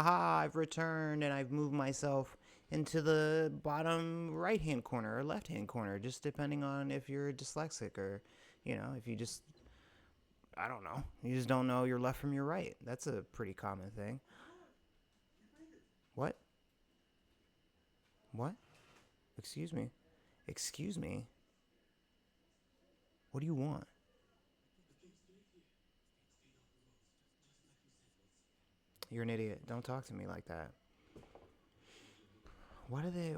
haha, I've returned and I've moved myself into the bottom right hand corner or left hand corner, just depending on if you're dyslexic or, if you just, I don't know, you just don't know your left from your right. That's a pretty common thing. What? What? Excuse me. Excuse me. What do you want? You're an idiot. Don't talk to me like that. Why do they?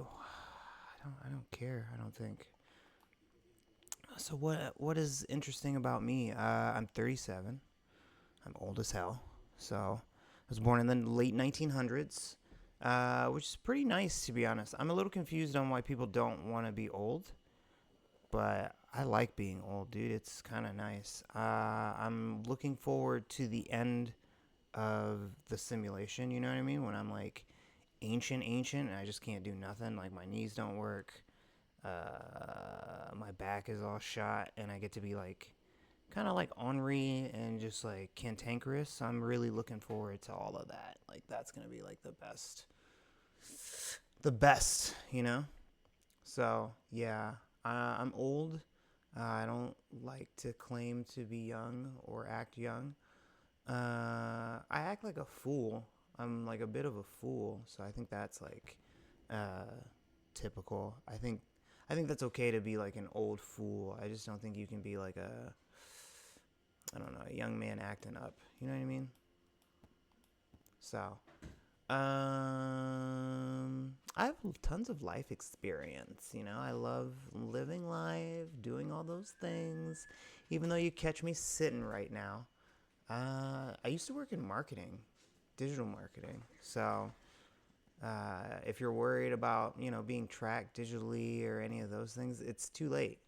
I don't care. I don't think. So what is interesting about me? I'm 37. I'm old as hell. So I was born in the late 1900s, which is pretty nice to be honest. I'm a little confused on why people don't want to be old, but I like being old, dude. It's kind of nice. I'm looking forward to the end of the simulation. You know what I mean? When I'm like ancient, and I just can't do nothing. Like my knees don't work. My back is all shot, and I get to be like kind of like ornery and just like cantankerous. So I'm really looking forward to all of that. Like that's gonna be like the best, you know. So yeah, I'm old. I don't like to claim to be young or act young. I act like a fool. I'm like a bit of a fool, so I think that's like uh, typical. I think that's okay to be like an old fool. I just don't think you can be like I don't know, a young man acting up. You know what I mean? So, I have tons of life experience. I love living life, doing all those things. Even though you catch me sitting right now, I used to work in marketing, digital marketing. So, if you're worried about being tracked digitally or any of those things, it's too late.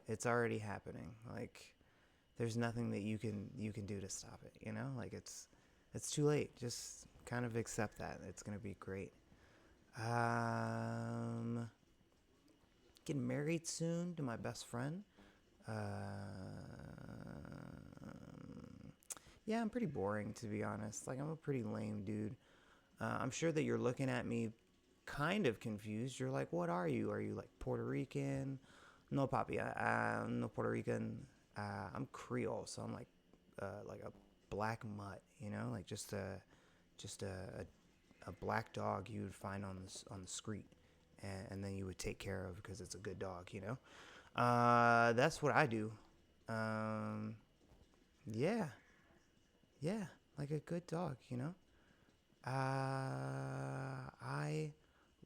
It's already happening. Like there's nothing that you can do to stop it. Like it's too late. Just kind of accept that. It's gonna be great. Um, Getting married soon to my best friend. Yeah, I'm pretty boring to be honest. Like I'm a pretty lame dude. I'm sure that you're looking at me kind of confused. You're like, what are you? Are you like Puerto Rican? No, papi. I'm no Puerto Rican. I'm Creole, so I'm like a black mutt. Like just a black dog you would find on the street, and then you would take care of because it's a good dog. That's what I do. Um, yeah, yeah, like a good dog. I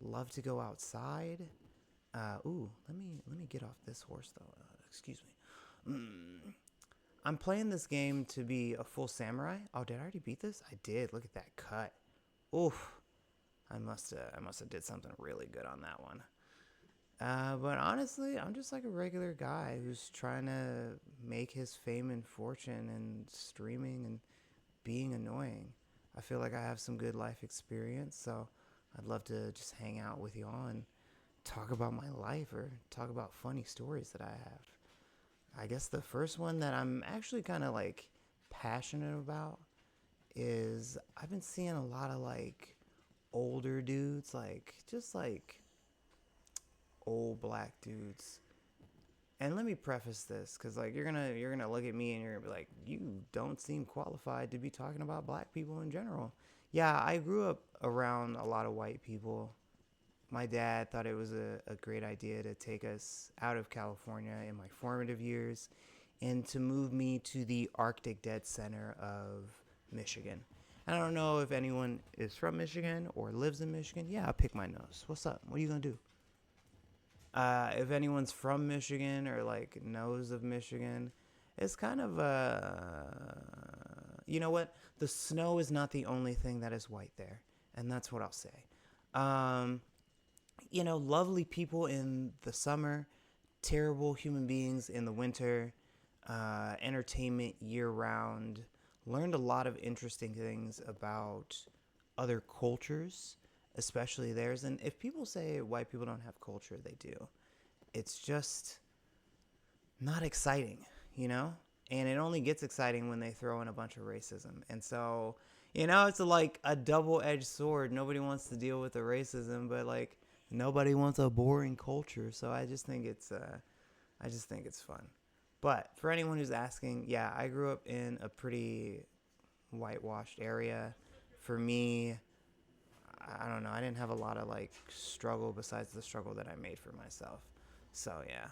love to go outside. Let me get off this horse though. Excuse me. I'm playing this game to be a full samurai. Oh, did I already beat this? I did. Look at that cut. Oof. I must have did something really good on that one. But honestly, I'm just like a regular guy who's trying to make his fame and fortune and streaming and being annoying. I feel like I have some good life experience, so I'd love to just hang out with y'all and talk about my life or talk about funny stories that I have. I guess the first one that I'm actually kind of like passionate about is I've been seeing a lot of like older dudes, like just like old black dudes. And let me preface this, cause like you're gonna look at me and you're gonna be like, you don't seem qualified to be talking about black people in general. Yeah, I grew up around a lot of white people. My dad thought it was a great idea to take us out of California in my formative years and to move me to the Arctic Dead Center of Michigan. I don't know if anyone is from Michigan or lives in Michigan. Yeah, I'll pick my nose. What's up? What are you gonna do? If anyone's from Michigan or like knows of Michigan, it's kind of you know what? The snow is not the only thing that is white there, and that's what I'll say. Um, Lovely people in the summer, terrible human beings in the winter, entertainment year round. Learned a lot of interesting things about other cultures, especially theirs. And if people say white people don't have culture, they do. It's just not exciting, you know? And it only gets exciting when they throw in a bunch of racism. And so It's like a double-edged sword. Nobody wants to deal with the racism, but like nobody wants a boring culture. So I just think it's fun. But for anyone who's asking, yeah, I grew up in a pretty whitewashed area. For me, I don't know. I didn't have a lot of like struggle besides the struggle that I made for myself. So yeah,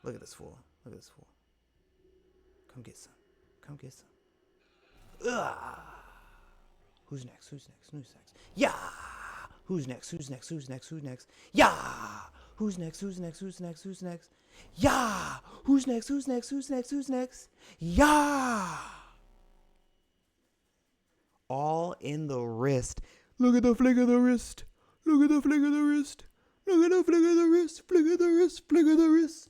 look at this fool. Look at this fool. Come get some. Come get some. Ugh. Who's next? Who's next? Who's next? Yeah. Who's next? Who's next? Who's next? Who's next? Yeah. Who's next? Who's next? Who's next? Who's next? Yeah. Who's next? Who's next? Who's next? Who's next? Yeah. All in the wrist. Look at the flick of the wrist. Look at the flick of the wrist. Look at the flick of the wrist. Flick of the wrist. Flick of the wrist.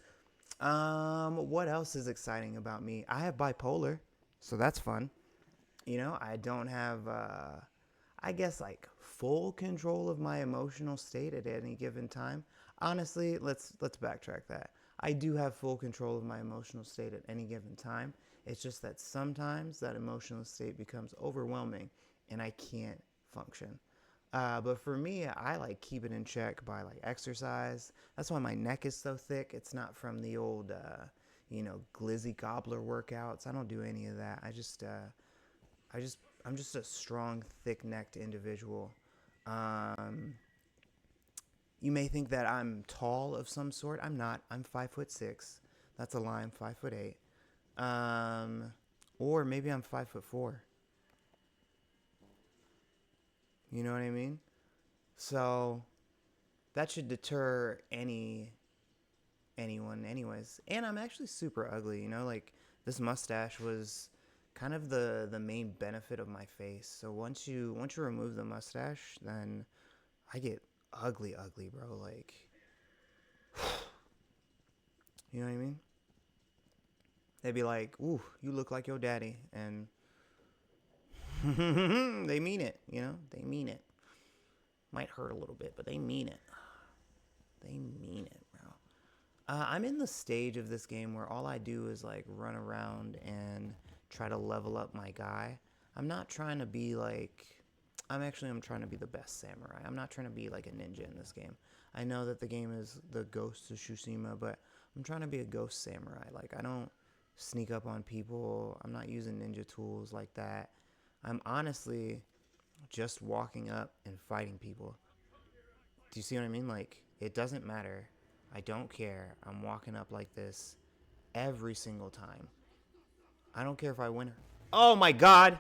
What else is exciting about me? I have bipolar, so that's fun. I don't have, I guess, like full control of my emotional state at any given time. Honestly, let's backtrack that. I do have full control of my emotional state at any given time. It's just that sometimes that emotional state becomes overwhelming and I can't function. But for me, I like keep it in check by like exercise. That's why my neck is so thick. It's not from the old, glizzy gobbler workouts. I don't do any of that. I'm just a strong, thick-necked individual. Um, you may think that I'm tall of some sort. I'm not. I'm 5'6". That's a lie. I'm 5'8". Or maybe I'm 5'4". You know what I mean? So that should deter anyone anyways. And I'm actually super ugly, like this mustache was kind of the main benefit of my face. So once you remove the mustache, then I get ugly, bro. Like, you know what I mean? They'd be like, "Ooh, you look like your daddy," and they mean it. They mean it. Might hurt a little bit, but they mean it. They mean it, bro. I'm in the stage of this game where all I do is like run around and try to level up my guy. I'm not trying to be like, I'm trying to be the best samurai. I'm not trying to be like a ninja in this game. I know that the game is the Ghost of Tsushima, but I'm trying to be a ghost samurai. Like, I don't sneak up on people. I'm not using ninja tools like that. I'm honestly just walking up and fighting people. Do you see what I mean? Like, it doesn't matter. I don't care. I'm walking up like this every single time. I don't care if I win. Oh my god!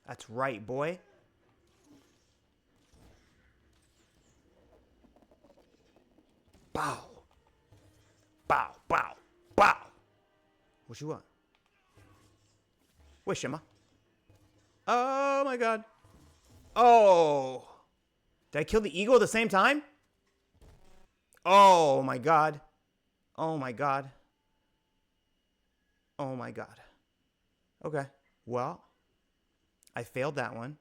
That's right, boy. Bow. Bow, bow, bow. What you want? Wait, Shima. Oh my god. Oh. Did I kill the eagle at the same time? Oh my god. Oh my god. Oh my god. Okay. Well, I failed that one.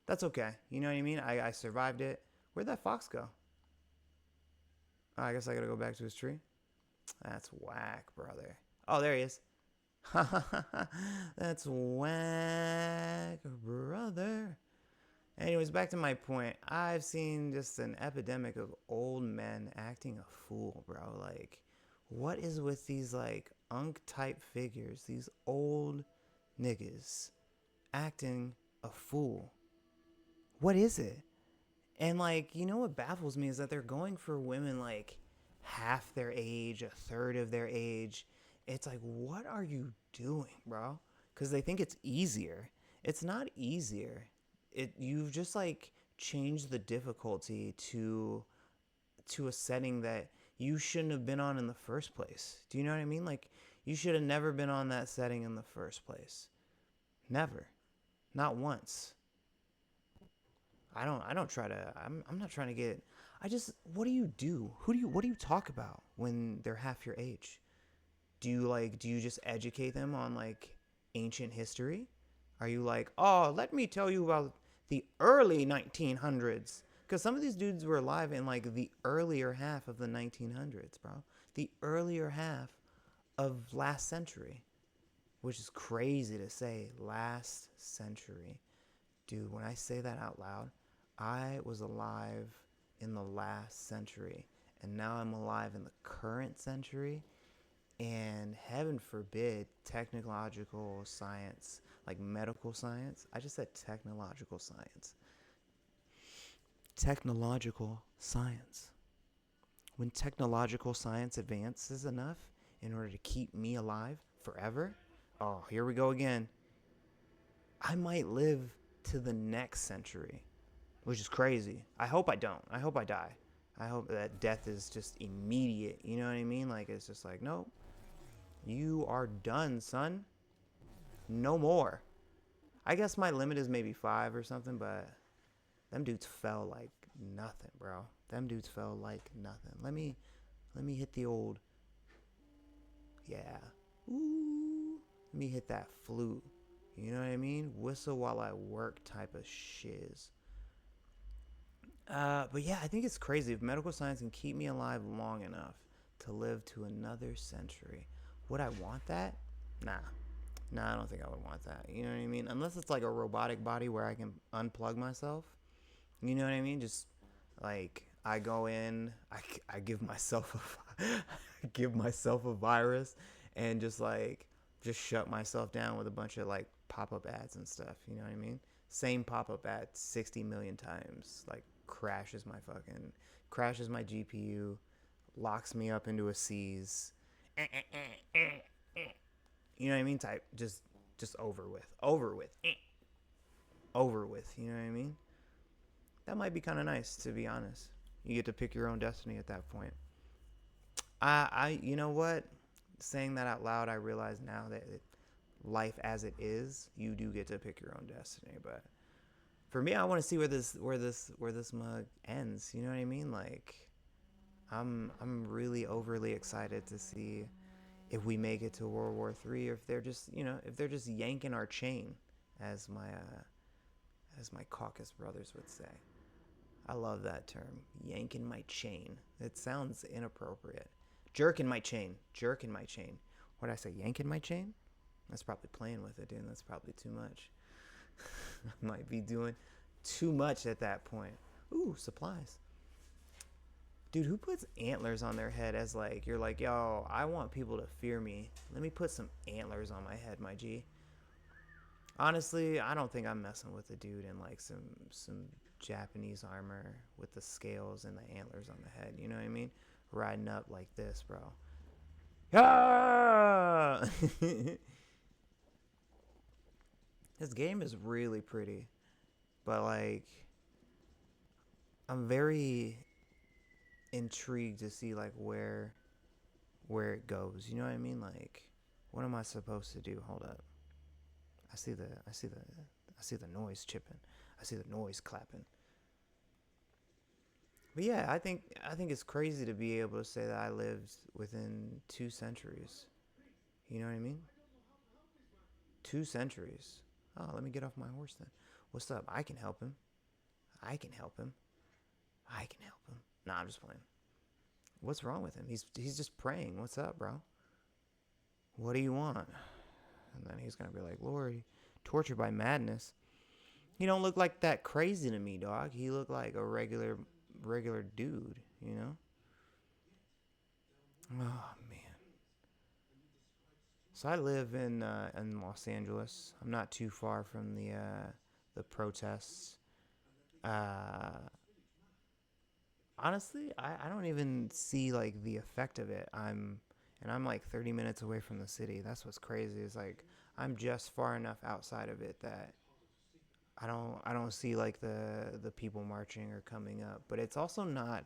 That's okay. You know what I mean? I survived it. Where'd that fox go? Oh, I guess I gotta go back to his tree. That's whack, brother. Oh, there he is. That's whack, brother. Anyways, back to my point. I've seen just an epidemic of old men acting a fool, bro. Like, what is with these, like, Unc type figures? These old niggas acting a fool. What is it? And, like, what baffles me is that they're going for women, like, half their age, a third of their age. It's like, what are you doing, bro? Because they think it's easier. It's not easier. You've just like changed the difficulty to a setting that you shouldn't have been on in the first place. Do you know what I mean? Like, you should have never been on that setting in the first place. Never. Not once. I'm not trying to get, what do you do? What do you talk about when they're half your age? Do you just educate them on like ancient history? Are you like, "Oh, let me tell you about the early 1900s"? Because some of these dudes were alive in like the earlier half of the 1900s, bro. the earlier half of last century, which is crazy to say. Last century. Dude, when I say that out loud, I was alive in the last century, and now I'm alive in the current century. And heaven forbid, technological science, like medical science. I just said technological science. Technological science. When technological science advances enough in order to keep me alive forever, oh, here we go again. I might live to the next century, which is crazy. I hope I don't. I hope I die. I hope that death is just immediate. You know what I mean? Like, it's just like, nope, you are done, son. No more. I guess my limit is maybe 5 or something, but them dudes fell like nothing, bro. Them dudes fell like nothing. Let me hit the old, yeah. Ooh. Let me hit that flute. You know what I mean? Whistle while I work type of shiz. But yeah, I think it's crazy. If medical science can keep me alive long enough to live to another century, would I want that? Nah. Nah, I don't think I would want that. You know what I mean? Unless it's like a robotic body where I can unplug myself. You know what I mean? Just like I go in, I give myself I give myself a virus and just shut myself down with a bunch of like pop-up ads and stuff. You know what I mean? Same pop-up ad 60 million times. Like crashes my GPU, locks me up into a seize. You know what I mean? Type just over with. Over with. Over with. You know what I mean? That might be kind of nice, to be honest. You get to pick your own destiny at that point. You know what? Saying that out loud, I realize now that life as it is, you do get to pick your own destiny. But for me, I want to see where this mug ends. You know what I mean? Like, I'm really overly excited to see if we make it to World War III, or if they're just yanking our chain, as my caucus brothers would say. I love that term, yanking my chain. It sounds inappropriate. Jerking my chain. Jerking my chain. What did I say? Yanking my chain? That's probably playing with it, dude. That's probably too much. I might be doing too much at that point. Ooh, supplies. Dude, who puts antlers on their head as like, you're like, yo, I want people to fear me. Let me put some antlers on my head, my G. Honestly, I don't think I'm messing with a dude in like some Japanese armor with the scales and the antlers on the head. You know what I mean? Riding up like this, bro. Ah! This game is really pretty, but like, I'm very intrigued to see like where it goes. You know what I mean? Like, what am I supposed to do? Hold up. I see the noise chipping. I see the noise clapping. But yeah, I think it's crazy to be able to say that I lived within 2 centuries. You know what I mean? 2 centuries. Oh, let me get off my horse then. What's up? I can help him. I can help him. I can help him. Nah, I'm just playing. What's wrong with him? He's just praying. What's up, bro? What do you want? And then he's gonna be like, Lord, tortured by madness. He don't look like that crazy to me, dog. He looked like a regular dude, you know? Oh man. So I live in Los Angeles. I'm not too far from the protests. Uh, Honestly, I don't even see like the effect of it. I'm like 30 minutes away from the city. That's what's crazy. Is like I'm just far enough outside of it that I don't see like the people marching or coming up. But it's also not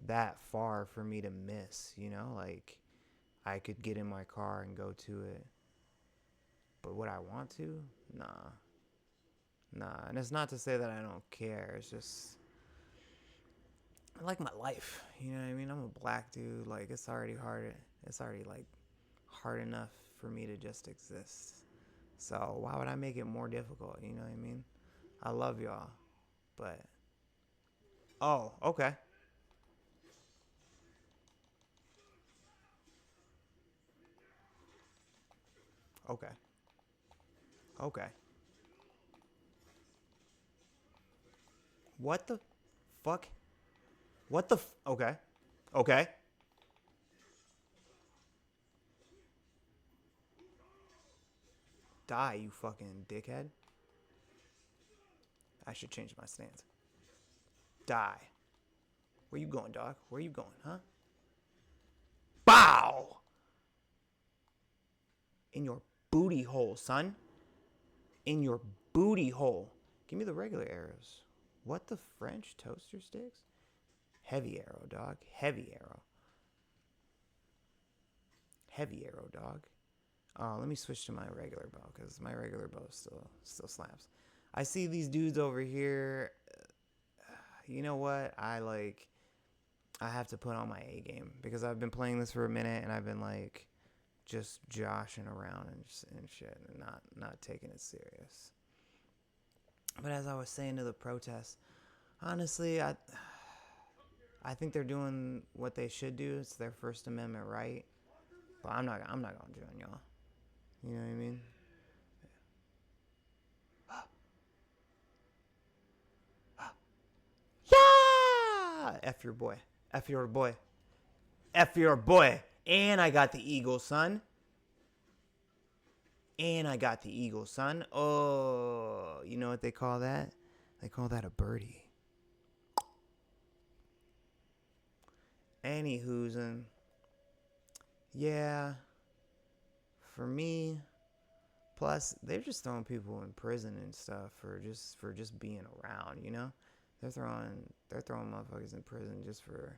that far for me to miss, you know? Like I could get in my car and go to it. But would I want to? Nah. Nah. And it's not to say that I don't care. It's just I like my life. You know what I mean? I'm a black dude. Like it's already hard. It's already like hard enough for me to just exist. So why would I make it more difficult? You know what I mean? I love y'all, but oh, okay. Okay. Okay. What the fuck? What the okay. Okay. Die, you fucking dickhead. I should change my stance. Die. Where you going, dog? Where you going, huh? Bow! In your booty hole, son. In your booty hole. Give me the regular arrows. What the French toaster sticks? Heavy arrow, dog. Heavy arrow. Heavy arrow, dog. Oh, let me switch to my regular bow because my regular bow still slaps. I see these dudes over here. You know what? I have to put on my A game because I've been playing this for a minute and I've been like just joshing around and shit and not taking it serious. But as I was saying to the protests, honestly, I think they're doing what they should do. It's their First Amendment right. But I'm not gonna join y'all. You know what I mean? Yeah! F your boy. F your boy. F your boy. And I got the eagle, son. And I got the eagle, son. Oh, you know what they call that? They call that a birdie. Anywho's, and yeah, for me. Plus, they're just throwing people in prison and stuff for just being around. You know, they're throwing motherfuckers in prison just for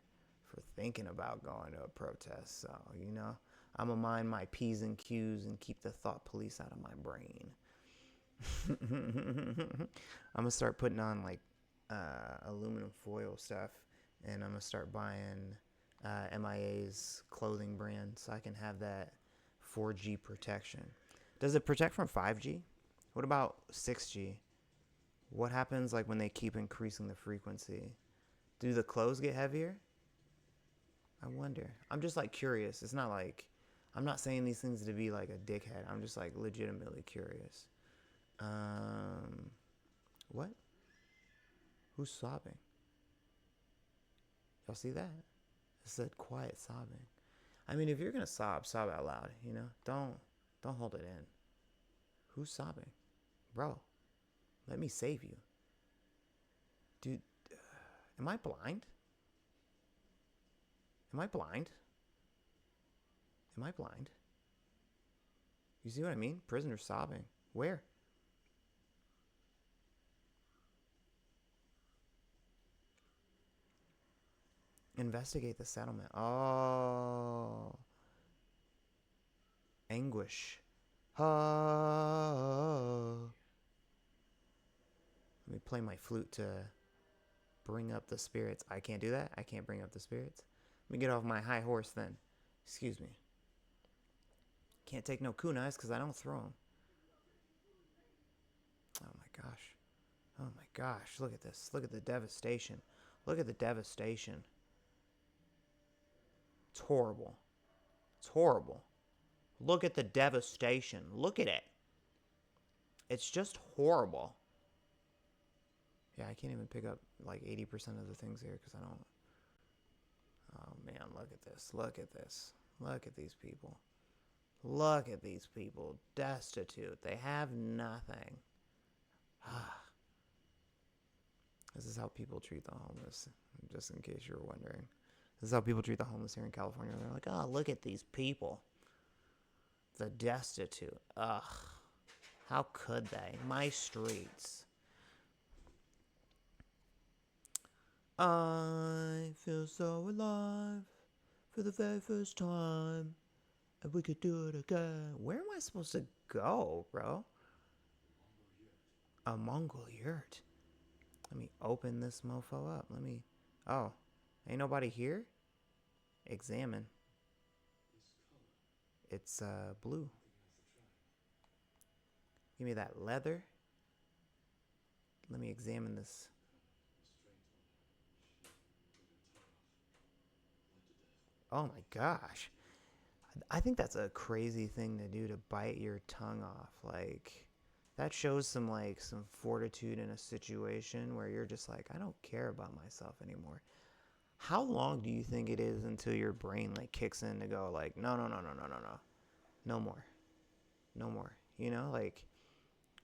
thinking about going to a protest. So you know, I'm gonna mind my P's and Q's and keep the thought police out of my brain. I'm gonna start putting on like aluminum foil stuff, and I'm gonna start buying MIA's clothing brand so I can have that 4G protection. Does it protect from 5G? What about 6G? What happens like when they keep increasing the frequency? Do the clothes get heavier? I wonder. I'm just like curious. It's not like I'm not saying these things to be like a dickhead. I'm just like legitimately curious. What? Who's sobbing? Y'all see that? It said quiet sobbing. I mean, if you're gonna sob out loud. You know, don't hold it in. Who's sobbing, bro? Let me save you, dude. Am I blind? Am I blind? Am I blind? You see what I mean? Prisoners sobbing. Where? Investigate the settlement. Oh. Anguish. Oh. Let me play my flute to bring up the spirits. I can't do that. I can't bring up the spirits. Let me get off my high horse then. Excuse me. Can't take no kunais because I don't throw them. Oh my gosh. Oh my gosh. Look at this. Look at the devastation. Look at the devastation. It's horrible. It's horrible. Look at the devastation. Look at it. It's just horrible. Yeah, I can't even pick up like 80% of the things here because I don't. Oh man, look at this. Look at this. Look at these people. Look at these people. Destitute. They have nothing. This is how people treat the homeless, just in case you were wondering. This is how people treat the homeless here in California. They're like, oh, look at these people. The destitute. Ugh. How could they? My streets. I feel so alive for the very first time. And we could do it again. Where am I supposed to go, bro? A Mongol yurt. Let me open this mofo up. Oh, ain't nobody here? Examine. It's blue. Give me that leather. Let me examine this. Oh my gosh. I think that's a crazy thing to do, to bite your tongue off. Like, that shows some fortitude in a situation where you're just like, I don't care about myself anymore. How long do you think it is until your brain like kicks in to go like, no, no, no, no, no, no, no, no more, no more. You know, like,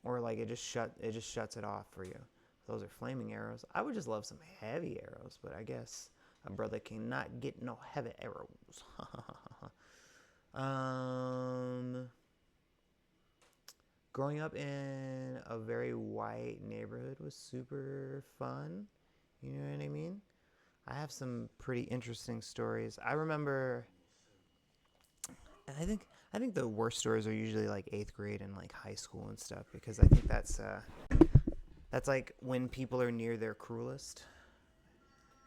or like it just shuts it off for you. Those are flaming arrows. I would just love some heavy arrows, but I guess a brother cannot get no heavy arrows. um, Growing up in a very white neighborhood was super fun. You know what I mean? I have some pretty interesting stories. I remember, I think the worst stories are usually like eighth grade and like high school and stuff, because I think that's like when people are near their cruelest.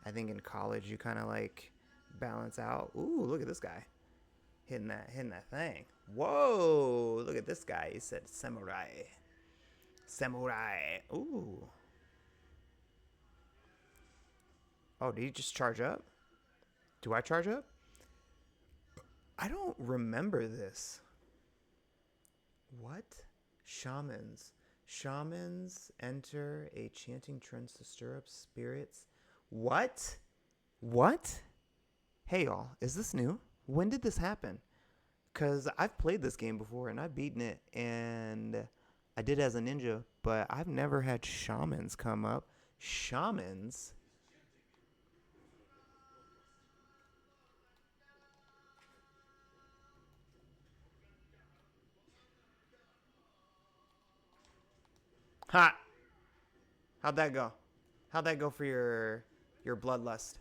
I think in college you kind of like balance out. Ooh, look at this guy hitting that thing. Whoa, look at this guy. He said samurai, samurai. Ooh. Oh, did he just charge up? Do I charge up? I don't remember this. What? Shamans. Shamans enter a chanting trance to stir up spirits. What? What? Hey, y'all. Is this new? When did this happen? Because I've played this game before and I've beaten it, and I did as a ninja, but I've never had shamans come up. Shamans? Ha! How'd that go? How'd that go for your bloodlust?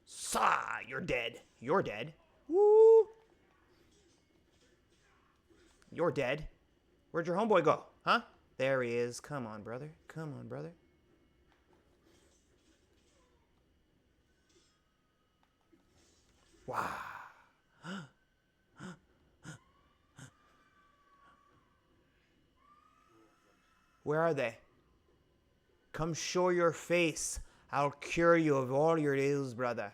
Saw, you're dead. You're dead. Woo! You're dead. Where'd your homeboy go? Huh? There he is. Come on, brother. Come on, brother. Wow. Where are they? Come show your face. I'll cure you of all your ills, brother.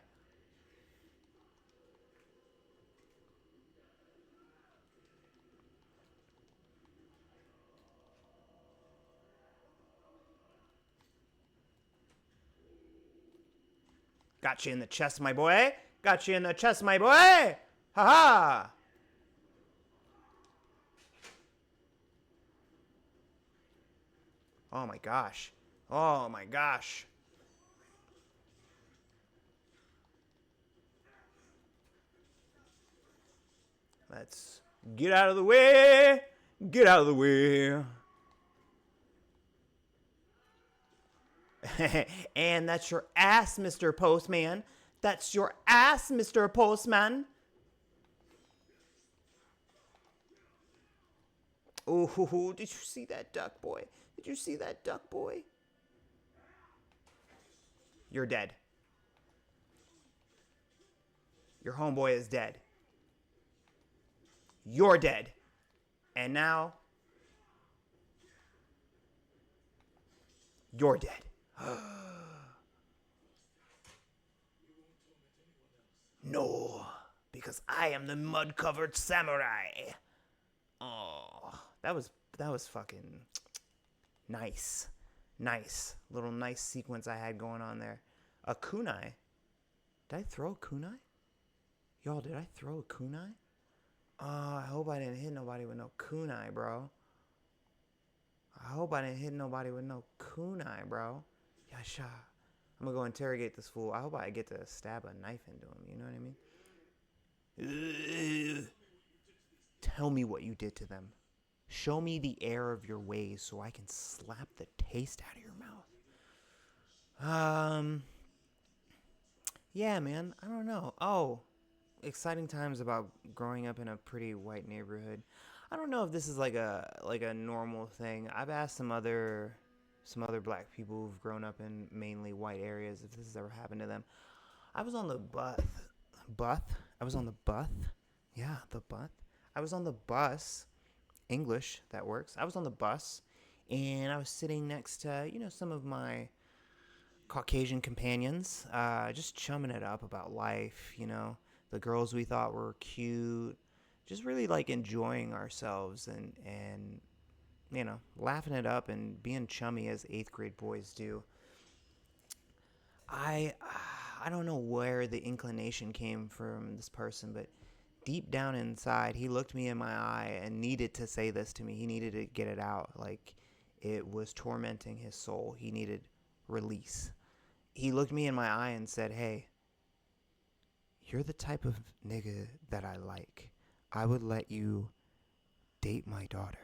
Got you in the chest, my boy. Got you in the chest, my boy. Ha ha. Oh my gosh. Oh my gosh. Let's get out of the way. Get out of the way. And that's your ass, Mr. Postman. That's your ass, Mr. Postman. Oh, did you see that duck, boy? Did you see that duck, boy? You're dead. Your homeboy is dead. You're dead. And now, you're dead. No, because I am the mud-covered samurai. Oh, that was fucking nice. Nice. Little nice sequence I had going on there. A kunai. Did I throw a kunai? Y'all, did I throw a kunai? Oh, I hope I didn't hit nobody with no kunai, bro. I hope I didn't hit nobody with no kunai, bro. Yasha. I'm gonna go interrogate this fool. I hope I get to stab a knife into him. You know what I mean? Tell me what you did to them. Show me the error of your ways so I can slap the taste out of your mouth. Yeah, man. I don't know. Oh, exciting times about growing up in a pretty white neighborhood. I don't know if this is like a normal thing. I've asked some other black people who've grown up in mainly white areas if this has ever happened to them. I was on the bus. I was on the bus. Yeah, the bus. I was on the bus. English, that works. I was on the bus, and I was sitting next to, some of my Caucasian companions, just chumming it up about life, you know, the girls we thought were cute, just really like enjoying ourselves and you know, laughing it up and being chummy as eighth grade boys do. I I don't know where the inclination came from this person, but deep down inside, he looked me in my eye and needed to say this to me. He needed to get it out. Like it was tormenting his soul. He needed release. He looked me in my eye and said, "Hey, you're the type of nigga that I like. I would let you date my daughter.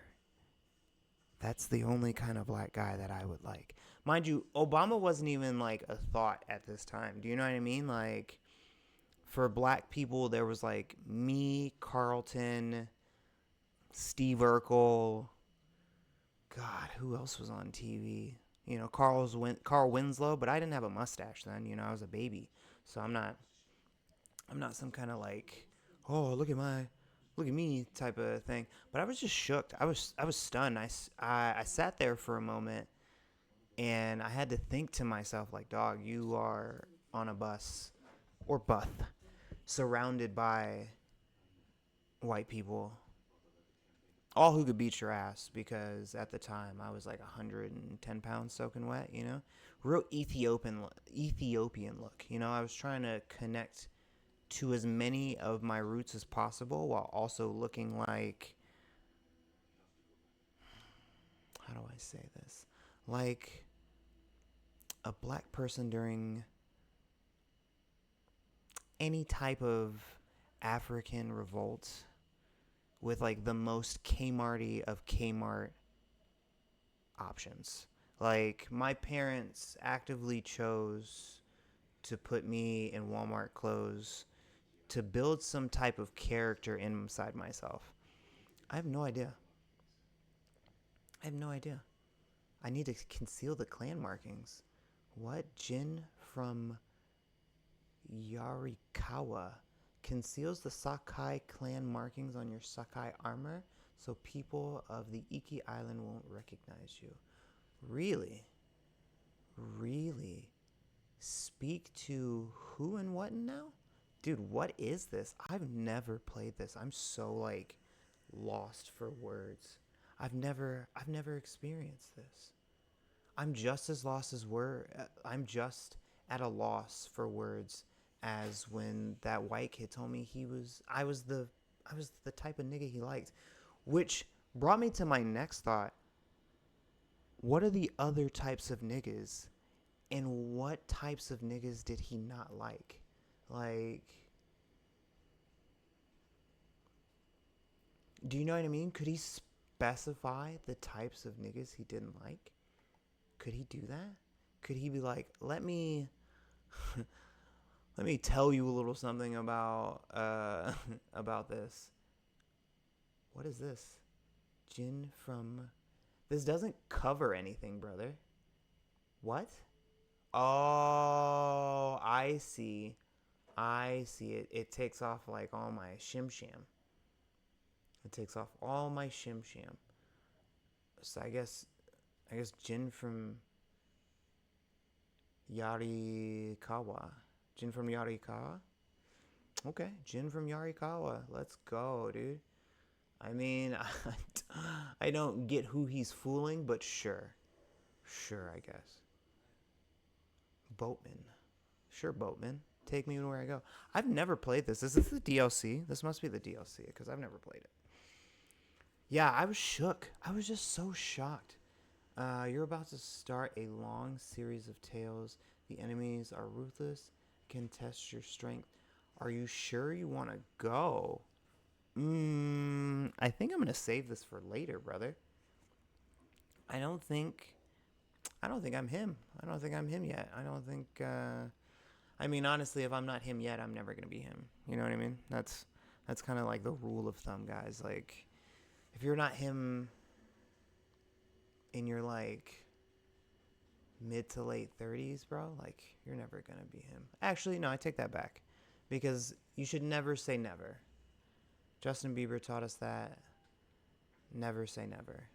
That's the only kind of black guy that I would like." Mind you, Obama wasn't even like a thought at this time. Do you know what I mean? Like, for black people, there was like me, Carlton, Steve Urkel. God, who else was on TV? You know, Carl Winslow, but I didn't have a mustache then. You know, I was a baby, so I'm not some kind of like, oh, look at me type of thing. But I was just shook. I was stunned. I sat there for a moment, and I had to think to myself, like, dog, you are on a bus or buth, surrounded by white people, all who could beat your ass. Because at the time I was like 110 pounds soaking wet. You know, real Ethiopian look. You know, I was trying to connect to as many of my roots as possible while also looking like, how do I say this? Like a black person during any type of African revolt with like the most Kmarty of Kmart options. Like my parents actively chose to put me in Walmart clothes to build some type of character inside myself. I have no idea. I have no idea. I need to conceal the clan markings. What? Jin from Yarikawa conceals the Sakai clan markings on your Sakai armor so people of the Iki Island won't recognize you. Really? Really? Speak to who and what now? Dude, what is this? I've never played this. I'm so like lost for words. I've never experienced this. I'm just as lost as I'm just at a loss for words as when that white kid told me I was the type of nigga he liked, which brought me to my next thought. What are the other types of niggas, and what types of niggas did he not like? Like, do you know what I mean? Could he specify the types of niggas he didn't like? Could he do that? Could he be like, let me let me tell you a little something about about this. What is this? Jin from, this doesn't cover anything, brother. What? Oh, I see. I see it. It takes off like all my shim sham. It takes off all my shim sham. So I guess Jin from Yarikawa. Jin from Yarikawa? Okay, Jin from Yarikawa. Let's go, dude. I mean, I don't get who he's fooling, but sure. Sure, I guess. Boatman. Sure, Boatman. Take me where I go. I've never played this. Is this the DLC? This must be the DLC because I've never played it. Yeah, I was shook. I was just so shocked. You're about to start a long series of tales. The enemies are ruthless, can test your strength. Are you sure you want to go? I think I'm gonna save this for later, brother. I don't think. I don't think I'm him. I don't think I'm him yet. I don't think. I mean, honestly, if I'm not him yet, I'm never gonna be him. You know what I mean? That's kind of like the rule of thumb, guys. Like, if you're not him in your like mid to late 30s, bro, like you're never gonna be him. Actually, no, I take that back, because you should never say never. Justin Bieber taught us that. Never say never.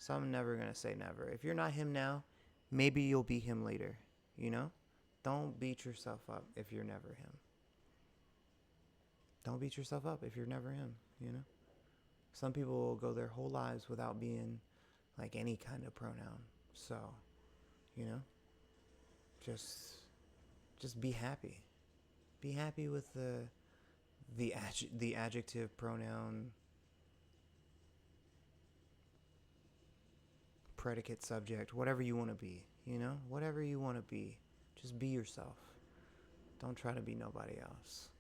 So I'm never gonna say never. If you're not him now, maybe you'll be him later. you know? Don't beat yourself up if you're never him. Don't beat yourself up if you're never him, you know? Some people will go their whole lives without being like any kind of pronoun. So, you know, just be happy. Be happy with the adjective, pronoun, predicate, subject, whatever you want to be, you know? Whatever you want to be. Just be yourself. Don't try to be nobody else.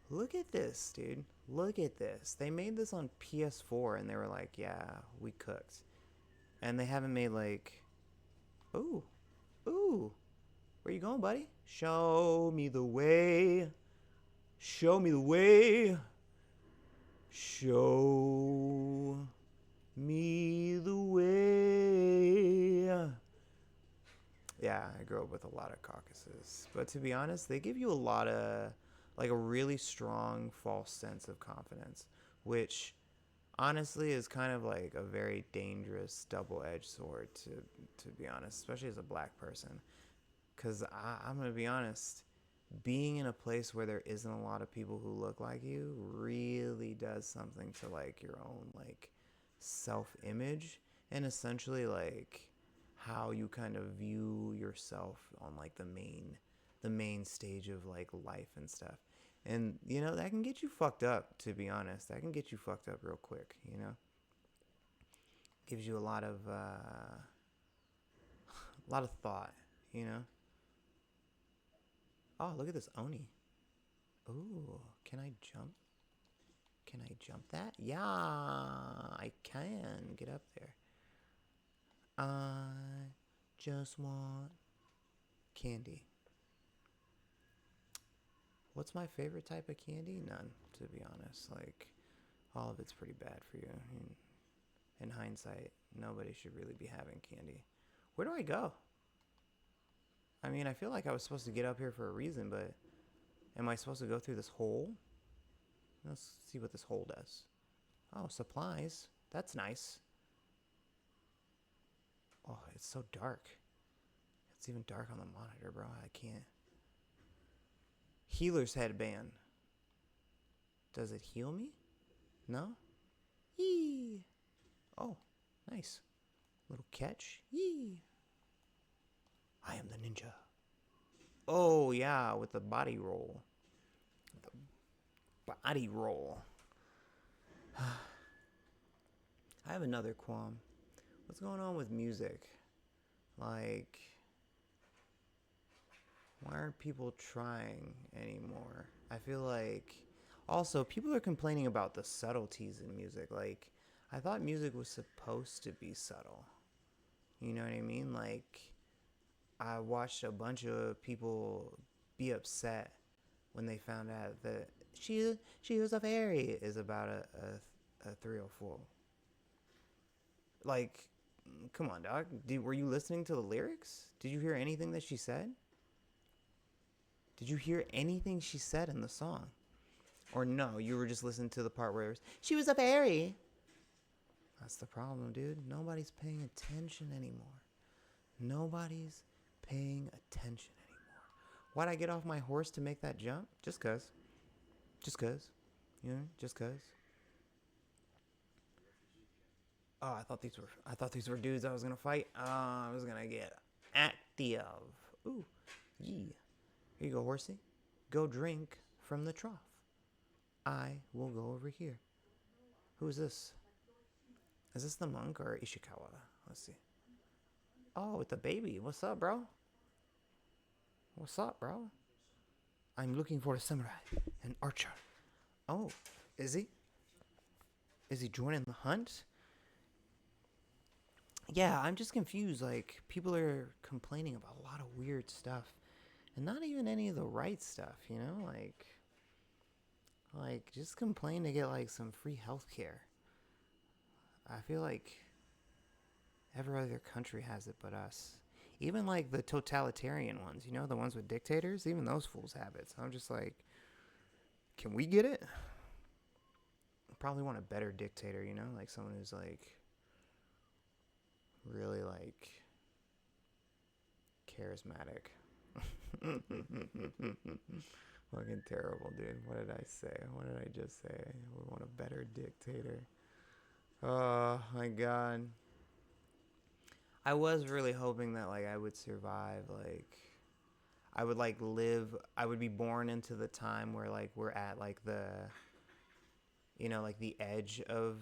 Look at this, dude. Look at this. They made this on PS4 and they were like, yeah, we cooked. And they haven't made like, ooh, ooh, where you going, buddy? Show me the way. Show me the way. Show me the way. Yeah, I grew up with a lot of caucuses. But to be honest, they give you a lot of, like, a really strong false sense of confidence, which honestly is kind of like a very dangerous double-edged sword, to be honest, especially as a black person. Because I'm going to be honest, being in a place where there isn't a lot of people who look like you really does something to, like, your own, like, self-image and essentially, like, how you kind of view yourself on, like, the main stage of, like, life and stuff. And, you know, that can get you fucked up, to be honest. That can get you fucked up real quick, you know? Gives you a lot of thought, you know? Oh, look at this Oni. Ooh, can I jump? Can I jump that? Yeah, I can get up there. I just want candy. What's my favorite type of candy? None, to be honest. Like, all of it's pretty bad for you. I mean, in hindsight, nobody should really be having candy. Where do I go? I mean, I feel like I was supposed to get up here for a reason, but am I supposed to go through this hole? Let's see what this hole does. Oh, supplies. That's nice. Oh, it's so dark. It's even dark on the monitor, bro. I can't. Healer's headband. Does it heal me? No? Yee. Oh, nice. Little catch. Yee. I am the ninja. Oh, yeah, with the body roll. The body roll. I have another qualm. What's going on with music? Like, why aren't people trying anymore? I feel like, also, people are complaining about the subtleties in music. Like, I thought music was supposed to be subtle. You know what I mean? Like, I watched a bunch of people be upset when they found out that she was a fairy is about a 304. Like, come on, dog. Were you listening to the lyrics? Did you hear anything that she said? Did you hear anything she said in the song? Or no, you were just listening to the part where it was, she was a fairy. That's the problem, dude. Nobody's paying attention anymore. Nobody's paying attention anymore. Why'd I get off my horse to make that jump? Just cause. Just cause. You know, just cause. Oh, I thought these were dudes I was gonna fight. I was gonna get active. Ooh, yee. Here you go, horsey. Go drink from the trough. I will go over here. Who is this? Is this the monk or Ishikawa? Let's see. Oh, with the baby. What's up, bro? What's up, bro? I'm looking for a samurai, an archer. Oh, is he? Is he joining the hunt? Yeah, I'm just confused. Like, people are complaining about a lot of weird stuff. And not even any of the right stuff, you know? Like just complain to get, like, some free healthcare. I feel like every other country has it but us. Even, like, the totalitarian ones, you know? The ones with dictators, even those fools have it. So I'm just like, can we get it? I probably want a better dictator, you know? Like, someone who's, like, really, like, charismatic. Fucking terrible, dude. What did I say? What did I just say? We want a better dictator. Oh my god. I was really hoping that like I would survive, like I would like live, I would be born into the time where like we're at like the, you know, like the edge of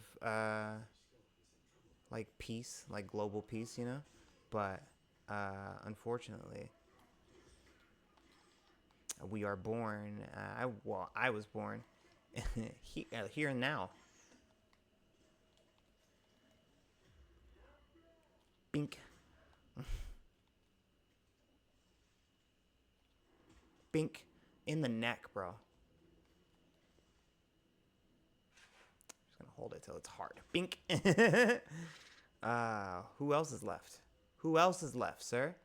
like peace, like global peace, you know? But unfortunately, we are born, I was born here and now. Bink. Bink in the neck, bro. Just gonna hold it till it's hard. Bink. Who else is left? Who else is left, sir?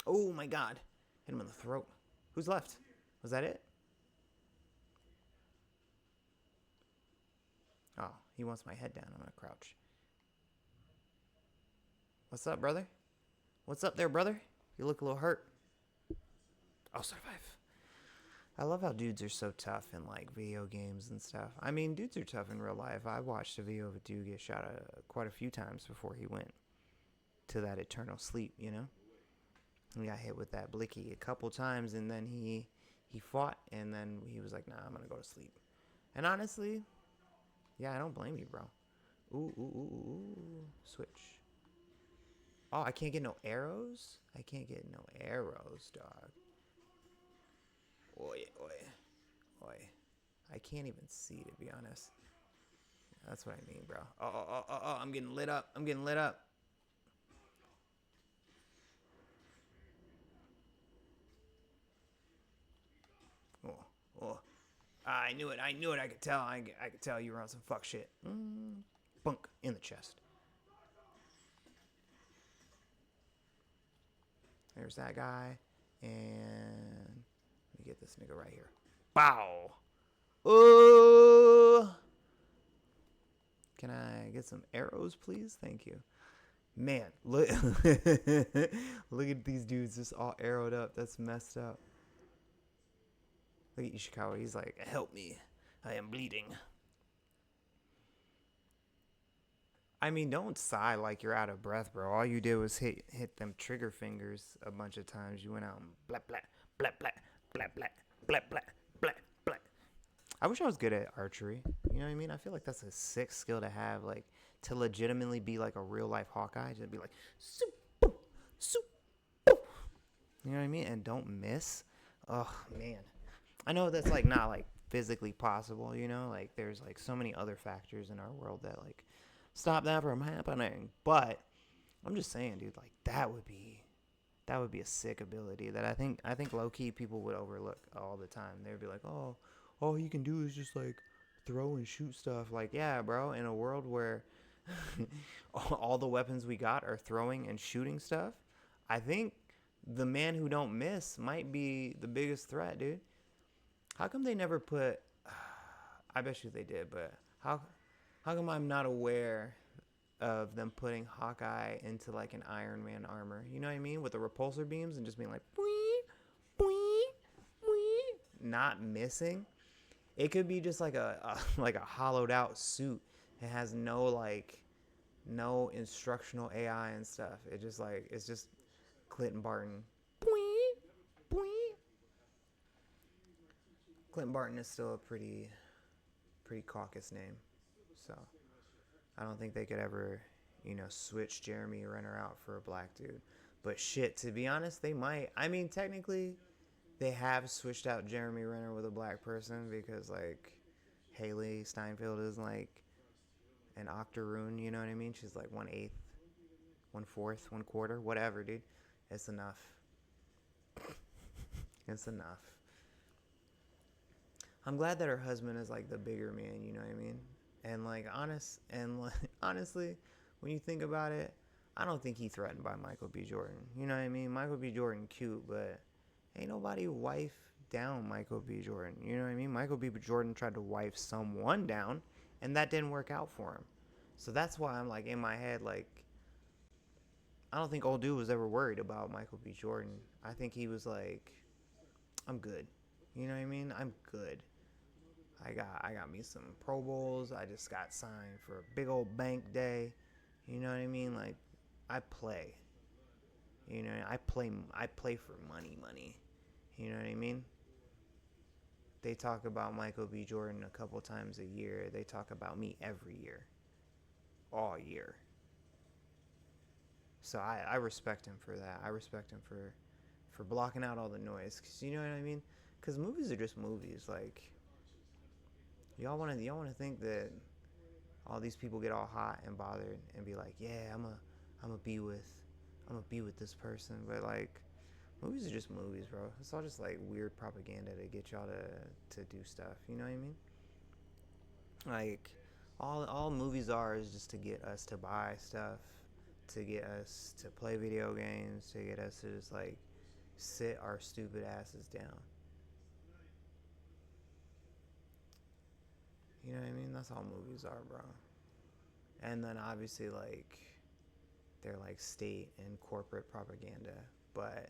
Oh my god. Hit him in the throat. Who's left? Was that it? Oh, he wants my head down. I'm gonna crouch. What's up, brother? What's up there, brother? You look a little hurt. I'll survive. I love how dudes are so tough in like video games and stuff. I mean, dudes are tough in real life. I watched a video of a dude get shot quite a few times before he went to that eternal sleep, you know? He got hit with that blicky a couple times, and then he fought, and then he was like, nah, I'm gonna go to sleep. And honestly, yeah, I don't blame you, bro. Ooh. Switch. Oh, I can't get no arrows? I can't get no arrows, dog. Oi. I can't even see, to be honest. That's what I mean, bro. Oh, I'm getting lit up. Oh. I knew it. I could tell. I could tell you were on some fuck shit. Bunk in the chest. There's that guy. And let me get this nigga right here. Bow. Oh. Can I get some arrows, please? Thank you. Man, look. Look at these dudes just all arrowed up. That's messed up. Look at Ishikawa. He's like, help me. I am bleeding. I mean, don't sigh like you're out of breath, bro. All you did was hit them trigger fingers a bunch of times. You went out and blah, blah, blah, blah, blah, blah, blah, blah, blah, blah. I wish I was good at archery. You know what I mean? I feel like that's a sick skill to have, like, to legitimately be like a real life Hawkeye. Just be like, soup, boop, soup, boop. You know what I mean? And don't miss. Oh, man. I know that's like not like physically possible, you know? Like there's like so many other factors in our world that like stop that from happening. But I'm just saying, dude, like that would be a sick ability that I think low key people would overlook all the time. They'd be like, "Oh, all you can do is just like throw and shoot stuff." Like, yeah, bro, in a world where all the weapons we got are throwing and shooting stuff, I think the man who don't miss might be the biggest threat, dude. How come they never put I bet you they did, but how come I'm not aware of them putting Hawkeye into like an Iron Man armor? You know what I mean? With the repulsor beams and just being like boing, boing, boing, not missing. It could be just like a like a hollowed out suit. It has no instructional AI and stuff. It just like it's just Clinton Barton. Boing, boing. Clint Barton is still a pretty caucus name, so I don't think they could ever, switch Jeremy Renner out for a black dude. But shit, to be honest, they might. I mean, technically, they have switched out Jeremy Renner with a black person because like Haley Steinfeld is like an octoroon. You know what I mean? She's like 1/8, 1/4, 1/4, whatever, dude. It's enough. It's enough. I'm glad that her husband is like the bigger man, you know what I mean? And like honestly, when you think about it, I don't think he's threatened by Michael B. Jordan. You know what I mean? Michael B. Jordan cute, but ain't nobody wife down Michael B. Jordan. You know what I mean? Michael B. Jordan tried to wife someone down, and that didn't work out for him. So that's why I'm like in my head like I don't think old dude was ever worried about Michael B. Jordan. I think he was like, I'm good. You know what I mean? I'm good. I got me some Pro Bowls. I just got signed for a big old bank day. You know what I mean? Like, I play. You know, I play for money. You know what I mean? They talk about Michael B. Jordan a couple times a year. They talk about me every year. All year. So I respect him for that. I respect him for blocking out all the noise. Cause you know what I mean? Cause movies are just movies. Like y'all wanna think that all these people get all hot and bothered and be like, yeah, I'm gonna be with this person, but like movies are just movies, bro. It's all just like weird propaganda to get y'all to do stuff. You know what I mean? Like all movies are is just to get us to buy stuff, to get us to play video games, to get us to just like sit our stupid asses down. You know what I mean? That's all movies are, bro. And then obviously like they're like state and corporate propaganda, but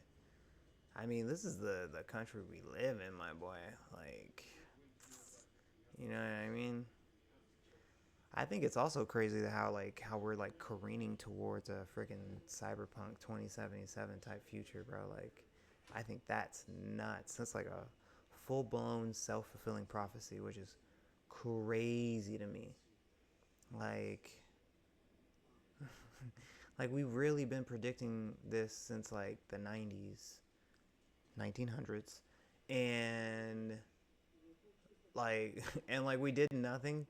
I mean, this is the country we live in, my boy. Like, you know what I mean? I think it's also crazy how we're like careening towards a freaking cyberpunk 2077 type future, bro. Like, I think that's nuts. That's like a full blown self fulfilling prophecy, which is crazy to me. Like, like we've really been predicting this since like the 90s, 1900s, and like and like we did nothing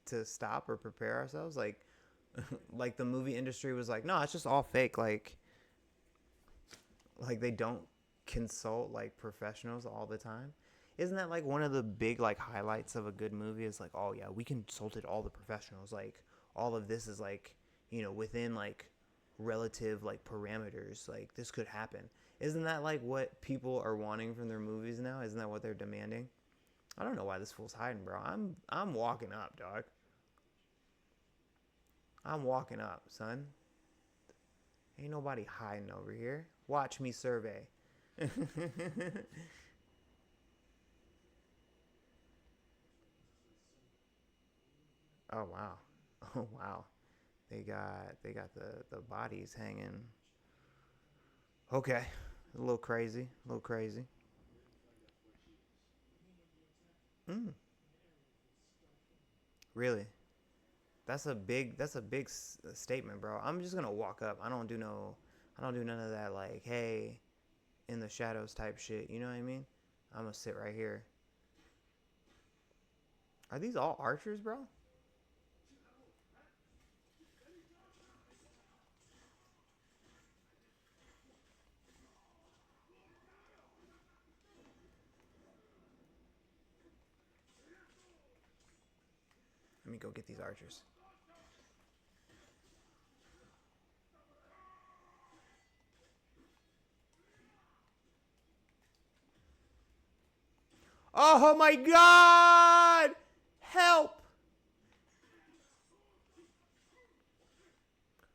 to stop or prepare ourselves. Like the movie industry was like, no, it's just all fake. Like they don't consult like professionals all the time. Isn't that like one of the big like highlights of a good movie? Is like, oh yeah, we consulted all the professionals. Like all of this is like, within like relative like parameters. Like this could happen. Isn't that like what people are wanting from their movies now? Isn't that what they're demanding? I don't know why this fool's hiding, bro. I'm walking up, dog. I'm walking up, son. Ain't nobody hiding over here. Watch me survey. Oh wow. Oh wow. They got the bodies hanging. Okay. A little crazy. A little crazy. Mm, really? That's a big statement, bro. I'm just gonna walk up. I don't do none of that like, hey, in the shadows type shit. You know what I mean? I'm gonna sit right here. Are these all archers, bro? Let me go get these archers. Oh my god! Help!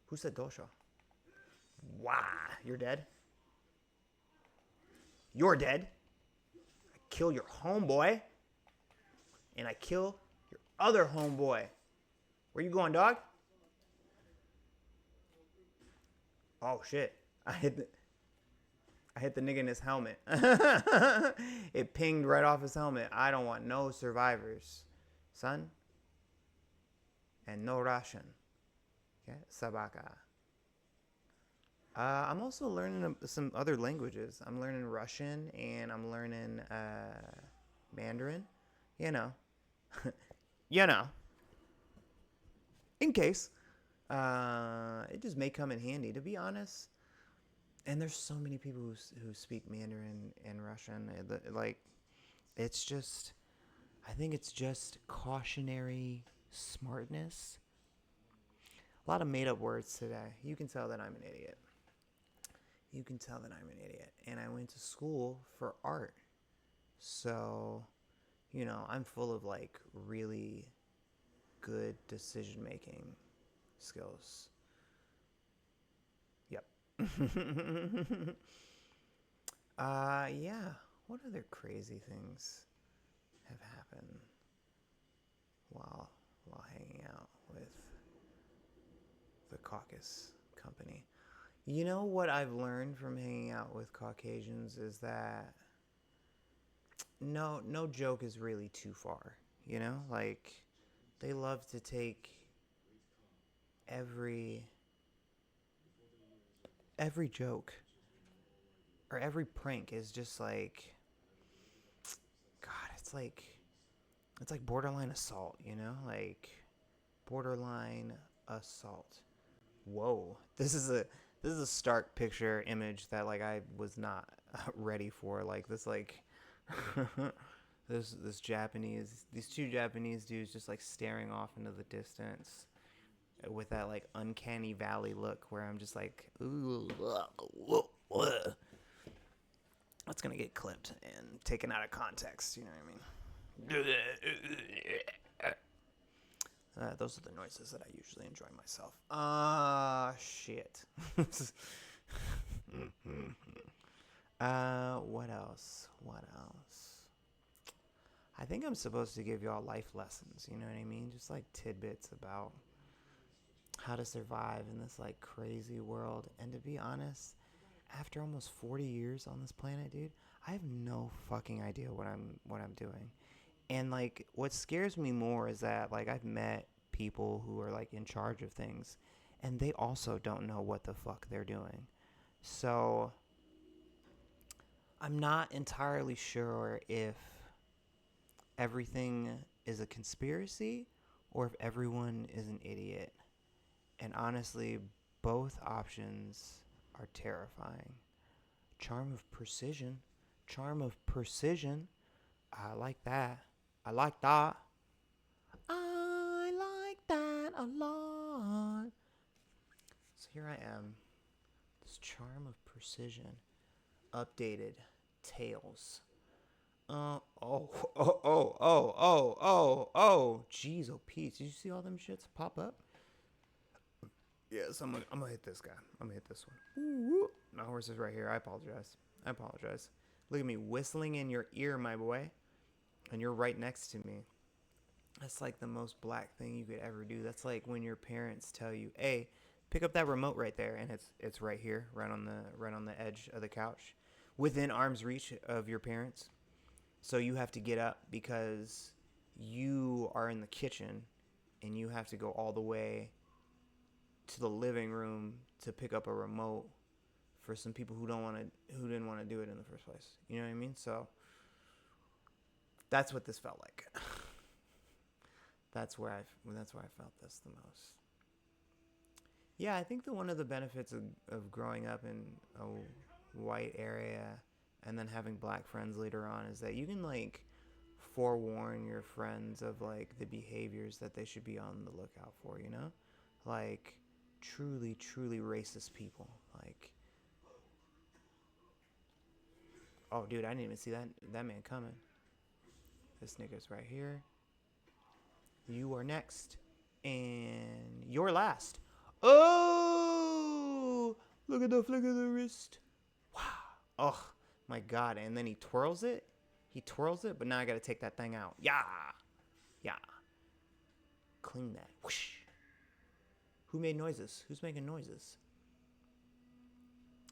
Who said Dosha? Wow, you're dead? You're dead? I kill your homeboy, and I kill your other homeboy. Where you going, dog? Oh shit! I hit the nigga in his helmet. It pinged right off his helmet. I don't want no survivors, son, and no Russian. Okay, sabaka. I'm also learning some other languages. I'm learning Russian and I'm learning Mandarin. You know, you know, in case. It just may come in handy, to be honest. And there's so many people who speak Mandarin and Russian. Like, it's just, I think it's just cautionary smartness. A lot of made up words today. You can tell that I'm an idiot. You can tell that I'm an idiot. And I went to school for art. So, I'm full of like really good decision making skills. Yep. Yeah. What other crazy things have happened while hanging out with the caucus company? You know what I've learned from hanging out with Caucasians is that no joke is really too far. You know, like they love to take every joke or every prank is just like God. It's like borderline assault. You know, like borderline assault. Whoa, this is a stark picture image that like I was not ready for. Like this like this Japanese these two Japanese dudes just like staring off into the distance with that like uncanny valley look where I'm just like, ooh, that's gonna get clipped and taken out of context. You know what I mean? Those are the noises that I usually enjoy myself. Shit. What else? What else? I think I'm supposed to give y'all life lessons, you know what I mean? Just like tidbits about how to survive in this like crazy world. And to be honest, after almost 40 years on this planet, dude, I have no fucking idea what I'm doing. And like what scares me more is that like I've met people who are like in charge of things and they also don't know what the fuck they're doing. So I'm not entirely sure if everything is a conspiracy or if everyone is an idiot. And honestly, both options are terrifying. Charm of precision. Charm of precision. I like that. I like that. I like that a lot. So here I am. This charm of precision. Updated. Tails. Jeez, oh, Pete. Did you see all them shits pop up? Yes, I'm gonna hit this guy. I'm gonna hit this one. Ooh, my horse is right here. I apologize. I apologize. Look at me whistling in your ear, my boy. And you're right next to me. That's like the most black thing you could ever do. That's like when your parents tell you, "Hey, pick up that remote right there," and it's right here, right on the edge of the couch, within arm's reach of your parents. So you have to get up because you are in the kitchen, and you have to go all the way to the living room to pick up a remote for some people who didn't want to do it in the first place. You know what I mean? So that's what this felt like. that's where I felt this the most. Yeah, I think that one of the benefits of growing up in a white area and then having black friends later on is that you can like forewarn your friends of like the behaviors that they should be on the lookout for, you know? Like truly racist people. Like, oh dude, I didn't even see that man coming. This nigga's right here. You are next. And you're last. Oh! Look at the flick of the wrist. Wow. Oh, my God. And then he twirls it. But now I got to take that thing out. Yeah. Yeah. Clean that. Whoosh. Who made noises? Who's making noises?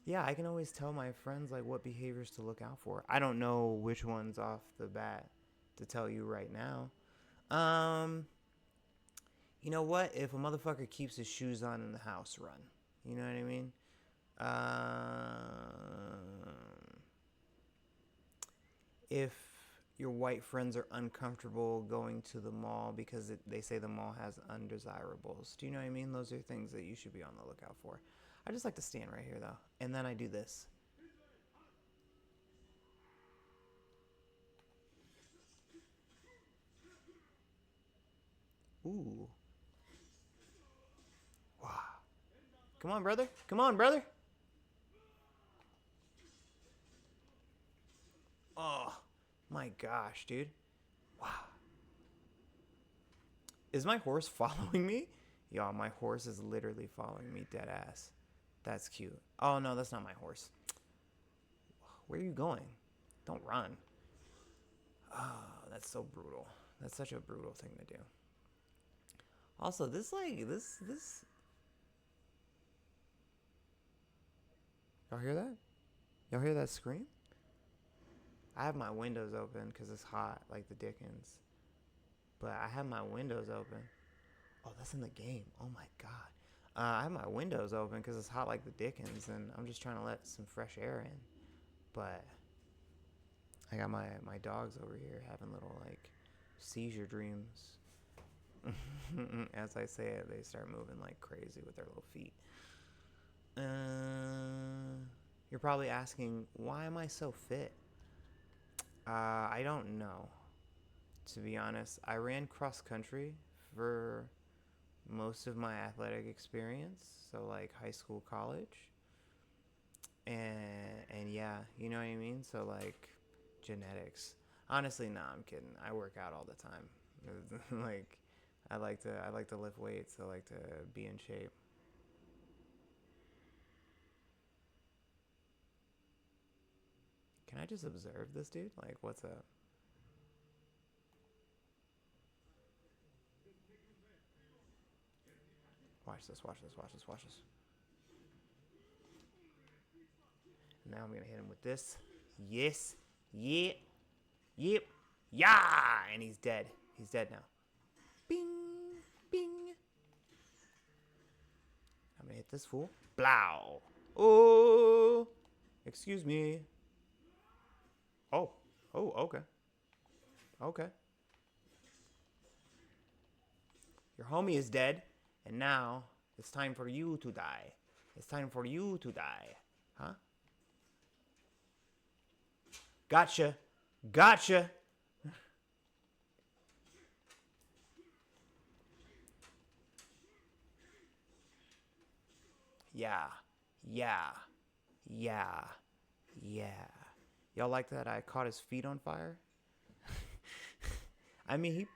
Yeah, I can always tell my friends like what behaviors to look out for. I don't know which ones off the bat to tell you right now. Um, you know what? If a motherfucker keeps his shoes on in the house, run. You know what I mean? If your white friends are uncomfortable going to the mall because they say the mall has undesirables. Do you know what I mean? Those are things that you should be on the lookout for. I just like to stand right here, though. And then I do this. Ooh. Wow. Come on, brother. Come on, brother. Oh, my gosh, dude. Wow. Is my horse following me? Y'all, my horse is literally following me dead ass. That's cute. Oh, no, that's not my horse. Where are you going? Don't run. Oh, that's so brutal. That's such a brutal thing to do. Also, this. Y'all hear that? Y'all hear that scream? I have my windows open because it's hot, like the Dickens. But I have my windows open. Oh, that's in the game. Oh my god. I have my windows open because it's hot like the Dickens, and I'm just trying to let some fresh air in. But I got my dogs over here having little like seizure dreams. As I say it, they start moving like crazy with their little feet. You're probably asking, why am I so fit? I don't know. To be honest, I ran cross country for most of my athletic experience, so like high school, college, and yeah, you know what I mean. So like genetics. Honestly, nah, I'm kidding. I work out all the time. Like, I like to lift weights. I like to be in shape. Can I just observe this dude? Like, what's up? Watch this. Watch this. Watch this. Watch this. Now I'm gonna hit him with this. Yes. Yeah. Yep. Yeah. And he's dead. He's dead now. Bing. Bing. I'm gonna hit this fool. Blow. Oh. Excuse me. Oh. Oh, okay. Okay. Your homie is dead. And now it's time for you to die. It's time for you to die. Huh? Gotcha. Gotcha. Yeah. Yeah. Yeah. Yeah. Y'all like that I caught his feet on fire? I mean,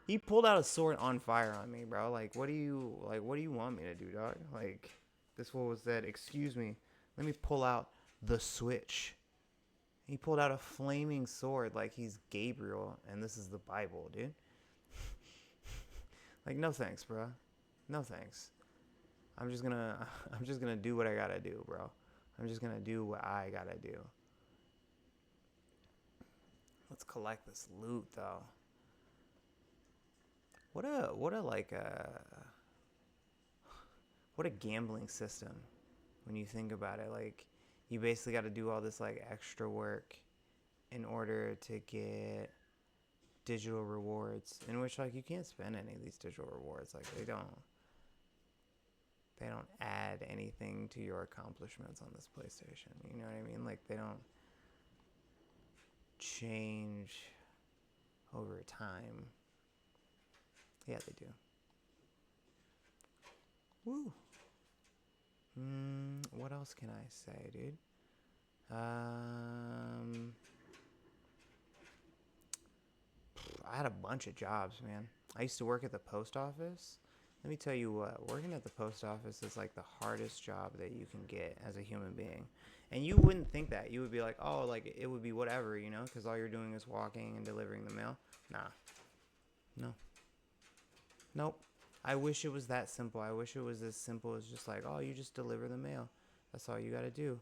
he pulled out a sword on fire on me, bro. What do you want me to do, dog? Like, this fool was said, "Excuse me, let me pull out the switch." He pulled out a flaming sword like he's Gabriel, and this is the Bible, dude. Like, no thanks, bro. No thanks. I'm just gonna I'm just gonna do what I gotta do, bro. I'm just gonna do what I gotta do. Let's collect this loot, though. What a gambling system when you think about it. Like, you basically got to do all this like extra work in order to get digital rewards, in which like you can't spend any of these digital rewards. Like, they don't add anything to your accomplishments on this PlayStation. You know what I mean? Like, they don't change over time. Yeah, they do. Woo. What else can I say, dude? I had a bunch of jobs, man. I used to work at the post office. Let me tell you what, working at the post office is like the hardest job that you can get as a human being. And you wouldn't think that. You would be like, oh, like it would be whatever, because all you're doing is walking and delivering the mail. Nah. No. Nope. I wish it was that simple. I wish it was as simple as just like, oh, you just deliver the mail. That's all you got to do.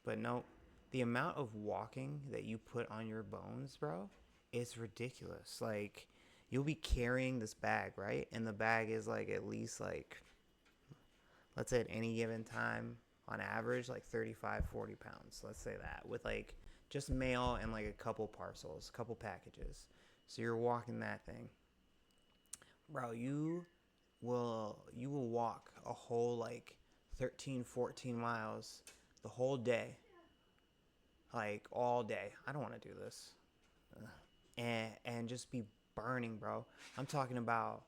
But nope. The amount of walking that you put on your bones, bro, it's ridiculous. Like, you'll be carrying this bag, right? And the bag is like at least like, let's say at any given time, on average, like 35, 40 pounds. Let's say that, with like just mail and like a couple parcels, a couple packages. So you're walking that thing. Bro, you will walk a whole like 13, 14 miles the whole day, like all day. I don't want to do this. And just be burning, bro. I'm talking about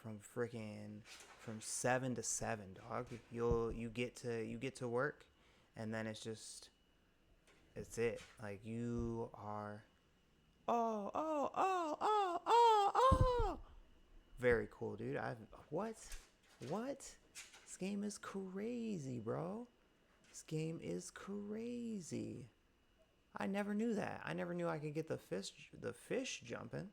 from freaking from 7 to 7, dog. You get to work, and then it's it. Like, you are, oh. Very cool, dude. What? This game is crazy, bro. This game is crazy. I never knew that. I never knew I could get the fish jumping.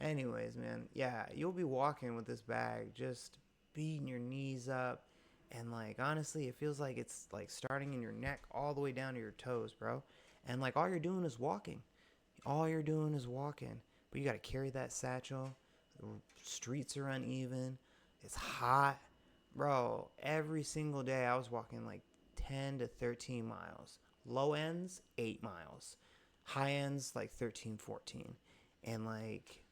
Anyways, man, yeah, you'll be walking with this bag, just beating your knees up, and like honestly, it feels like it's like starting in your neck all the way down to your toes, bro. And like all you're doing is walking. All you're doing is walking, but you got to carry that satchel. The streets are uneven. It's hot, bro. Every single day I was walking like 10 to 13 miles. Low ends 8 miles. High ends like 13, 14. And like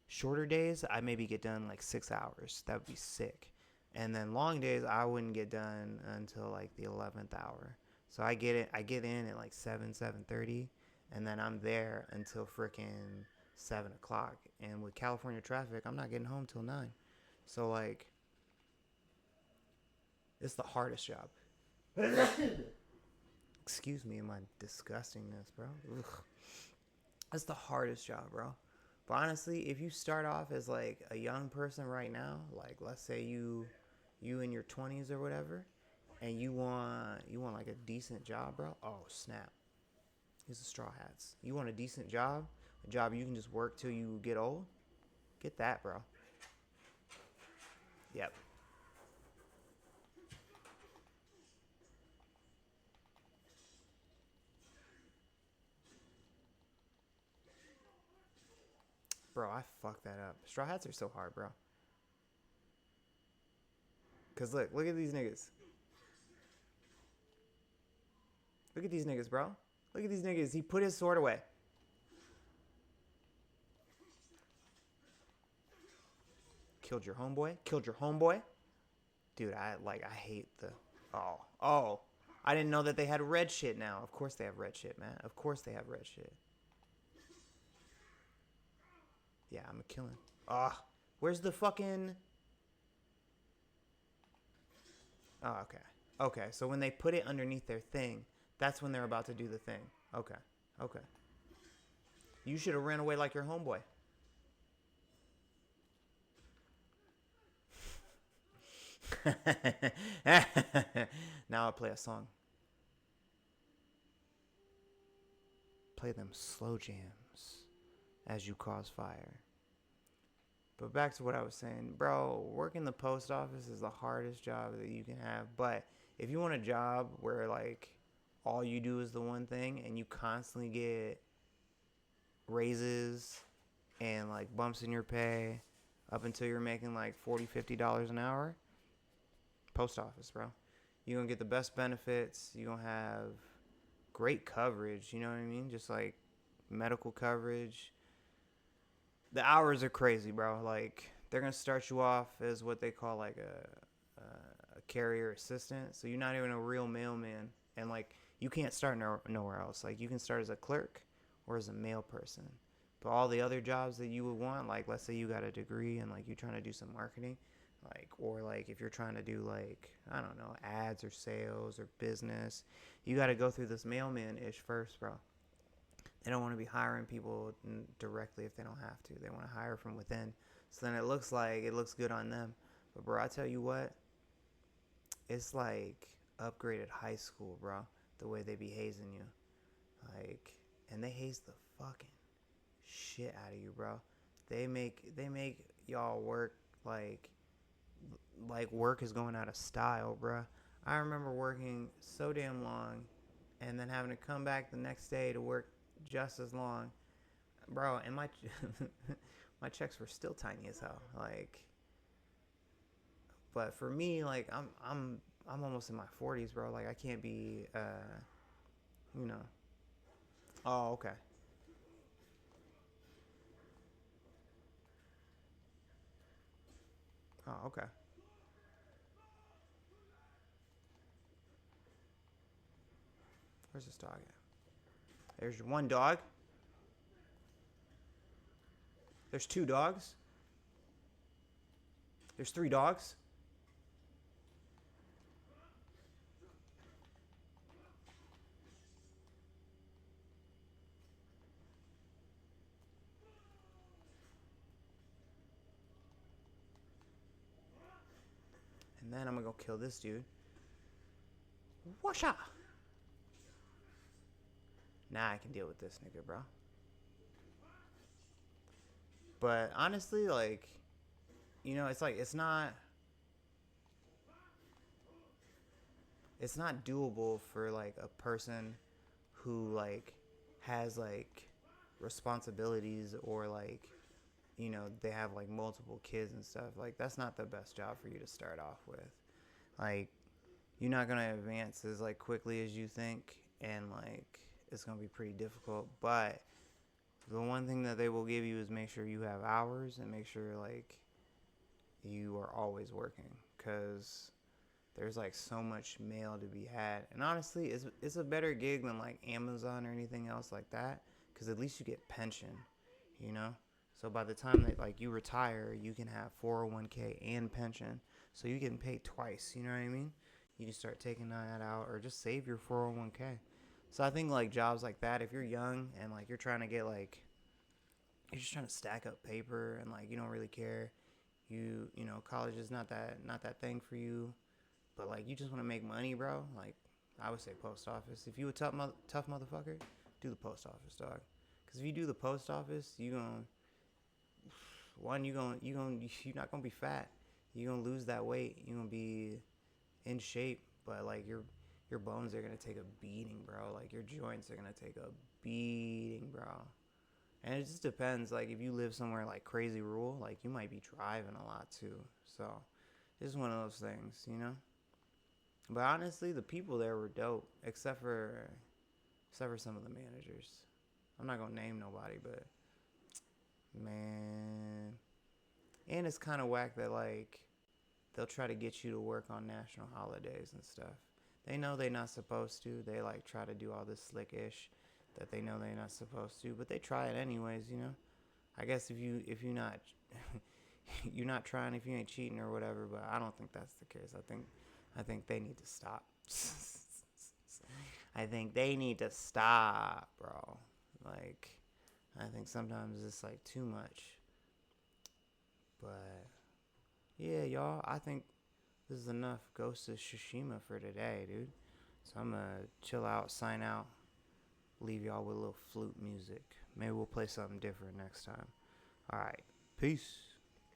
shorter days, I maybe get done like 6 hours. That would be sick. And then long days, I wouldn't get done until like the 11th hour. So I get it. I get in at like 7:30, and then I'm there until freaking 7 o'clock. And with California traffic, I'm not getting home till 9. So like, it's the hardest job. Excuse me, my disgustingness, bro. Ugh. That's the hardest job, bro. But honestly, if you start off as like a young person right now, like let's say you in your 20s or whatever, and you want like a decent job, bro. Oh snap! Here's the straw hats. You want a decent job, a job you can just work till you get old. Get that, bro. Yep. Bro, I fucked that up. Straw hats are so hard, bro. Cause look at these niggas. Look at these niggas, bro. Look at these niggas. He put his sword away. Killed your homeboy. Killed your homeboy. Dude, I hate the. Oh. I didn't know that they had red shit now. Of course they have red shit, man. Of course they have red shit. Yeah, I'm a killing. Where's the fucking? Oh, okay. Okay, so when they put it underneath their thing, that's when they're about to do the thing. Okay. Okay. You should have ran away like your homeboy. Now I'll play a song. Play them slow jams as you cause fire. But back to what I was saying, bro, working the post office is the hardest job that you can have. But if you want a job where like all you do is the one thing and you constantly get raises and like bumps in your pay up until you're making like $40, $50 an hour, post office, bro. You're gonna get the best benefits. You're gonna have great coverage, you know what I mean? Just like medical coverage. The hours are crazy, bro. Like they're gonna start you off as what they call like a carrier assistant. So you're not even a real mailman, and like you can't start nowhere else. Like you can start as a clerk or as a mail person. But all the other jobs that you would want, like let's say you got a degree and like you're trying to do some marketing, like or like if you're trying to do like I don't know ads or sales or business, you got to go through this mailman ish first, bro. They don't want to be hiring people directly if they don't have to. They want to hire from within. So then it looks good on them. But bro, I tell you what, it's like upgraded high school, bro. The way they be hazing you, like, and they haze the fucking shit out of you, bro. They make y'all work like work is going out of style, bro. I remember working so damn long, and then having to come back the next day to work just as long, bro. And my my checks were still tiny as hell. Like, but for me, like I'm almost in my 40s, bro. Like I can't be, you know. Oh, okay. Oh, okay. Where's this dog at? There's your one dog. There's two dogs. There's three dogs. And then I'm gonna go kill this dude. Washa. Now I can deal with this nigga, bro. But honestly, like, it's like it's not doable for like a person who like has like responsibilities or like they have like multiple kids and stuff. Like that's not the best job for you to start off with. Like you're not gonna advance as like quickly as you think, and like it's gonna be pretty difficult. But the one thing that they will give you is make sure you have hours and make sure like you are always working, because there's like so much mail to be had. And honestly, it's a better gig than like Amazon or anything else like that, because at least you get pension, you know. So by the time that like you retire, you can have 401k and pension, so you getting paid twice. You know what I mean? You can start taking that out or just save your 401k. So I think like jobs like that, if you're young and like you're trying to get like you're just trying to stack up paper and like you don't really care, college is not that thing for you, but like you just want to make money, bro. Like I would say post office. If you a tough motherfucker, do the post office, dog. Because if you do the post office, you're not gonna be fat. You're gonna lose that weight. You're gonna be in shape, but like your bones are gonna take a beating, bro. Like your joints are gonna take a beating, bro. And it just depends. Like if you live somewhere like crazy rural, like you might be driving a lot too. So it's one of those things. But honestly, the people there were dope, except for some of the managers. I'm not gonna name nobody, but man, and it's kind of whack that like they'll try to get you to work on national holidays and stuff. They know they're not supposed to. They like try to do all this slick ish that they know they're not supposed to, but they try it anyways. I guess if you're not you're not trying if you ain't cheating or whatever, but I don't think that's the case. I think they need to stop. I think they need to stop, bro. Like I think sometimes it's like too much. But yeah, y'all, I think this is enough Ghost of Tsushima for today, dude. So I'm gonna chill out, sign out, leave y'all with a little flute music. Maybe we'll play something different next time. Alright, peace.